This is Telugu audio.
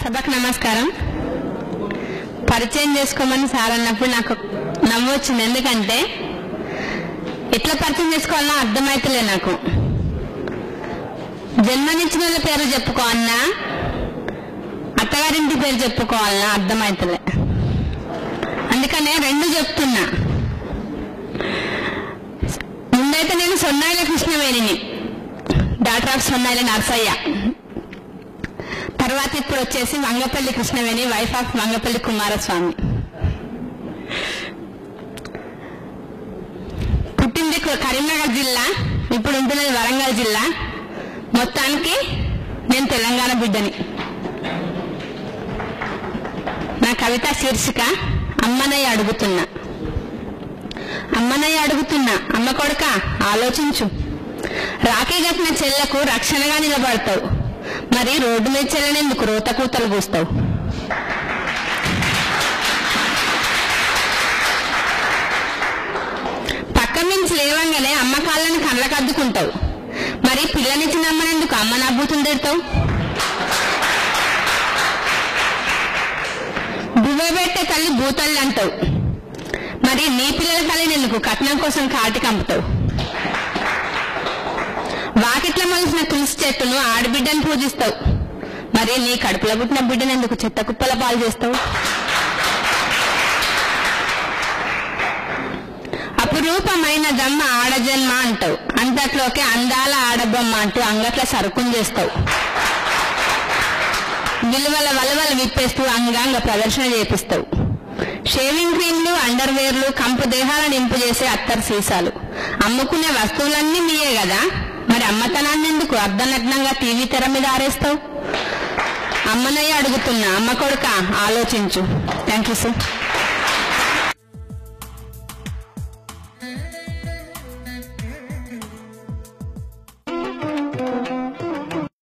సభకు నమస్కారం. పరిచయం చేసుకోమని సార్ అన్నప్పుడు నాకు నవ్వు వచ్చింది. ఎందుకంటే ఎట్లా పరిచయం చేసుకోవాలన్నా అర్థమైతలే నాకు. జన్మనిచ్చిన వాళ్ళ పేరు చెప్పుకోవాలన్నా, అత్తగారింటి పేరు చెప్పుకోవాలన్నా అర్థమైతలే. అందుకనే రెండు చెప్తున్నా. ముందైతే నేను సొన్నాయిల కృష్ణవేణిని, డాక్టర్ ఆఫ్ సొన్నాయిల నర్సయ్య. తర్వాత ఇప్పుడు వచ్చేసి వంగపల్లి కృష్ణవేణి, వైఫ్ ఆఫ్ వంగపల్లి కుమారస్వామి. పుట్టింది కరీంనగర్ జిల్లా, ఇప్పుడు ఉంటున్నది వరంగల్ జిల్లా. మొత్తానికి నేను తెలంగాణ బిడ్డని. నా కవిత శీర్షిక అమ్మనయ్య అడుగుతున్నా. అమ్మనయ్య అడుగుతున్నా, అమ్మ కొడుక ఆలోచించు. రాఖీ కట్టిన చెల్లకు రక్షణగా నిలబడతావు, మరి రోడ్డు మీద చెల్లెనెందుకు రోత కూతలు కూస్తావు? పక్క నుంచి లేవంగానే అమ్మ కాళ్ళని కళ్ళకద్దుకుంటావు, మరి పిల్లనిచ్చిన అమ్మనెందుకు అమ్మ నవ్వుతుంది తిడతావు? బువ్వబెట్టే తల్లి భూతల్లి అంటావు, మరి నీ పిల్లల తల్లిని ఎందుకు కట్నం కోసం కాటి కంపుతావు? వాకిట్ల మొలిసిన తులసి చెట్టును ఆడబిడ్డను పూజిస్తావు, మరి నీ కడుపులో పుట్టిన బిడ్డను ఎందుకు చెత్త కుప్పల పాలు చేస్తావు? అపురూపమైన దమ్మ ఆడజన్మ అంటావు, అంతట్లోకి అందాల ఆడబొమ్మ అంటూ అంగట్ల సరుకుని చేస్తావు. విలువల వలవలు విప్పేస్తూ అంగాంగ ప్రదర్శన చేపిస్తావు. షేవింగ్ క్రీమ్లు, అండర్వేర్లు, కంపు దేహాలను ఇంపు చేసే అత్తరు సీసాలు, అమ్ముకునే వస్తువులన్నీ మీయే కదా, మరి అమ్మతనాన్ని ఎందుకు అర్ధనగ్నంగా టీవీ తెర మీద ఆరేస్తావు? అమ్మనయ్య అడుగుతున్నా, అమ్మ కొడుక ఆలోచించు. Thank you sir.